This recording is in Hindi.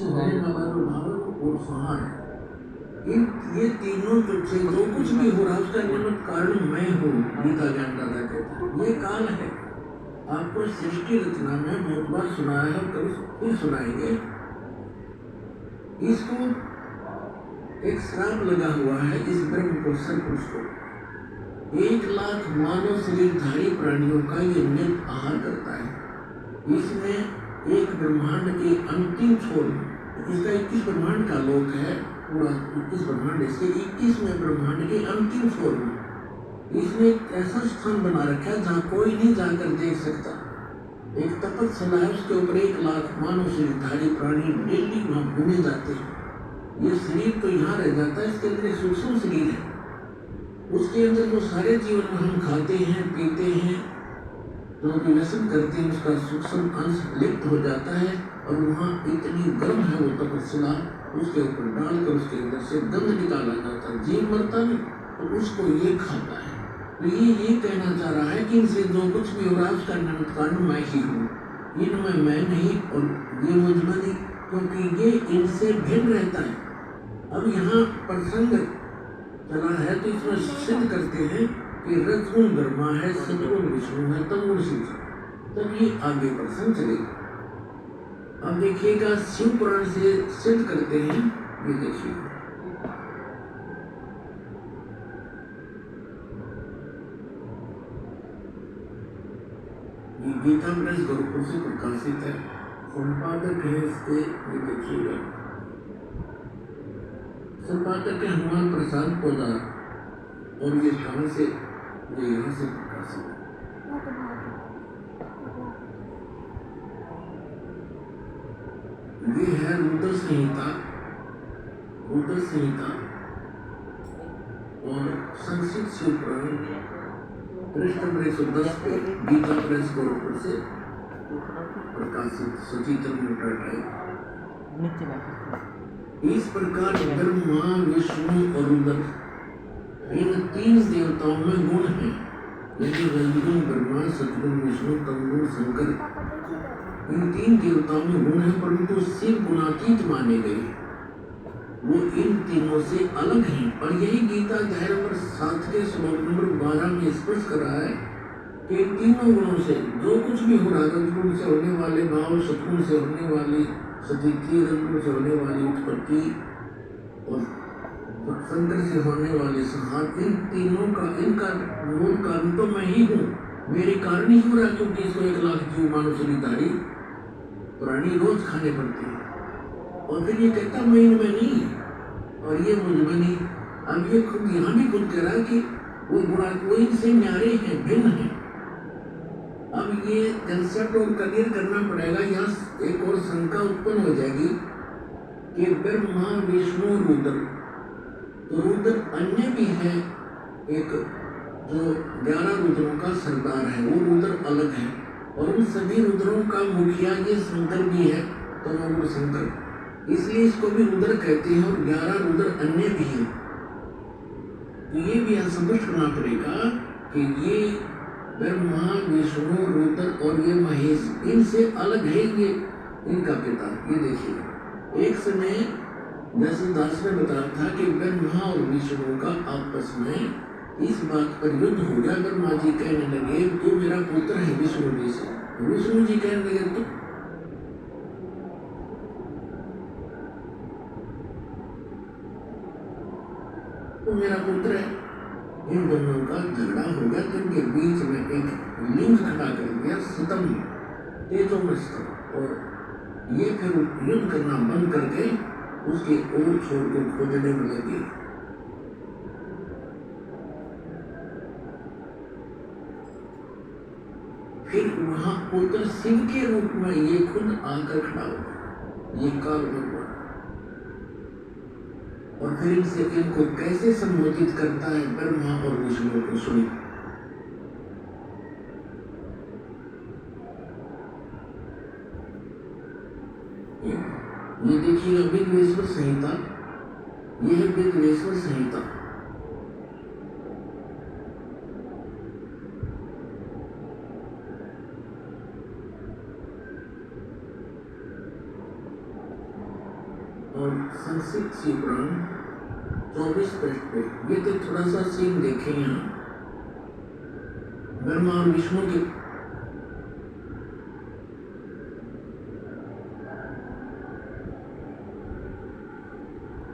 होने वाला जो भाव वो सुहार है। ये तीनों जो थे, जो कुछ भी हो रहा उसका निमित्त कारण मैं हूँ। गीता ज्ञानदाता कहते हैं ये काल है। आपको सृष्टि रचना में बहुत बार सुनाया है, कभी फिर सुनाएंगे। इसको एक श्राप लगा हुआ है इस ब्रह्म को, सतपुरुष को। 1,00,000 मानव शरीरधारी प्राणियों का ये नित्य आहार करता है। इसमें एक ब्रह्मांड के अंतिम छोर में, इसका 21 ब्रह्मांड का लोक है, पूरा 21 ब्रह्मांड, इसके 21वें ब्रह्मांड के अंतिम छोर में इसने एक ऐसा स्थान बना रखा है जहाँ कोई नहीं जाकर देख सकता। एक तपस्या है, उसके ऊपर 1,00,000 मानव शरीरधारी प्राणी डेली वहाँ घूमे जाते हैं। ये शरीर तो यहाँ रह जाता है, इसके अंदर एक सूक्ष्म शरीर है। उसके अंदर जो सारे जीवन में हम खाते हैं, पीते हैं, जो व्यसन करते हैं, उसका सूक्ष्म अंश लिप्त हो जाता है और वहाँ इतनी गर्म है वो तपस्या, उसके ऊपर डालकर उसके अंदर से गंध निकाला जाता है। जीव मरता नहीं तो उसको ये खाता है। तो ये कहना चाह रहा है कि इनसे जो कुछ भी हो रहा है उसका निमित्त कारण मैं ही हूँ। इनमें मैं नहीं और ये मुझमें नहीं, क्योंकि ये इनसे भिन्न रहता है। अब यहाँ प्रसंग चला है तो इसमें सिद्ध करते हैं कि रजगुण ब्रह्मा है, सतगुण विष्णु है, तमगुण शिव। तब ये आगे प्रसंग चलेगा। अब देखिएगा शिव पुराण से सिद्ध करते हैं। ये देखिए ये गीता प्रेस गुरुकुल से प्रकाशित है, संपादक है इसके, ये देखिएगा संपादक है हनुमान प्रसाद पोदार और ये कहाँ से, ये यहाँ से प्रकाशित है। ये है रुद्र संहिता, रुद्र संहिता और संक्षिप्त शिव पुराण, पृष्ठ नंबर 110 पे गीता प्रेस गुरुकुल से प्रकाशित सचेतन मोटर। इस प्रकार ब्रह्मा विष्णु और रुद्र इन 3 देवताओं में गुण है। यदि रजगुण ब्रह्मा, सतगुण विष्णु, तमगुण शंकर, इन 3 देवताओं में गुण है, परंतु शिव गुणातीत माने गए। वो इन तीनों से अलग हैं। और यही गीता अध्याय नंबर 7 के श्लोक नंबर 12 में स्पष्ट कर रहा है कि तीनों गुणों से जो कुछ भी हो रहा है, रजगुण से होने वाले भाव, सतगुण से होने वाली सतीर्थी, रजगुण से होने वाली उत्पत्ति और शंकर से होने वाले संहार, इन तीनों का, इनका मूल कारण तो मैं ही हूँ। मेरे कारण ही हो रहा, क्योंकि इसको 1,00,000 जीव मानव शरीरधारी प्राणी रोज खाने पड़ते हैं। और फिर ये कहता मैं इनमें नहीं और ये मुझमें नहीं। अब ये खुद यहाँ भी खुद कह रहा है कि वो गुणा वो इनसे न्यारे हैं, भिन्न हैं। अब ये कंसेप्ट और क्लियर करना पड़ेगा। यहाँ एक और शंका उत्पन्न हो जाएगी कि ब्रह्मा विष्णु रुद्र, तो रुद्र अन्य भी है, एक जो 11 रुद्रों का सरदार है, वो रुद्र अलग है। और उन सभी रुद्रों का मुखिया ये शंकर भी है, तो वो शंकर, इसलिए इसको भी रुद्र कहते हैं। और 11 रुद्र अन्य भी हैं। तो ये भी स्पष्ट करना पड़ेगा कि ये ब्रह्मा विष्णु रुद्र और ये महेश इनसे अलग है, ये इनका पिता। ये देखिए एक समय जैसे दास ने बताया था कि ब्रह्मा और विष्णु का आपस में इस बात पर युद्ध हो गया। ब्रह्मा जी कहने लगे तू मेरा पुत्र है विष्णु जी से, विष्णु जी कहने लगे तो मेरा पुत्र है। इन दोनों का झगड़ा हो गया, तो इनके बीच में एक लिंग खड़ा कर दिया, स्तंभ, तेजो में स्तंभ। और ये फिर युद्ध करना बंद करके उसके ओर छोड़ के खोजने में लगे। फिर वहां पुत्र शिव के रूप में ये खुद आकर खड़ा हुआ, ये काल भगवान। और फिर इनसे इनको कैसे संबोधित करता है ब्रह्मा और विष्णु को सुनिए। ये देखिएगा विघ्नेश्वर संहिता, ये है विघ्नेश्वर संहिता। और संस्कृत शिवपुराण 24 पृष्ठ पे। ये तो थोड़ा सा सीन देखें यहाँ। ब्रह्मा और विष्णु के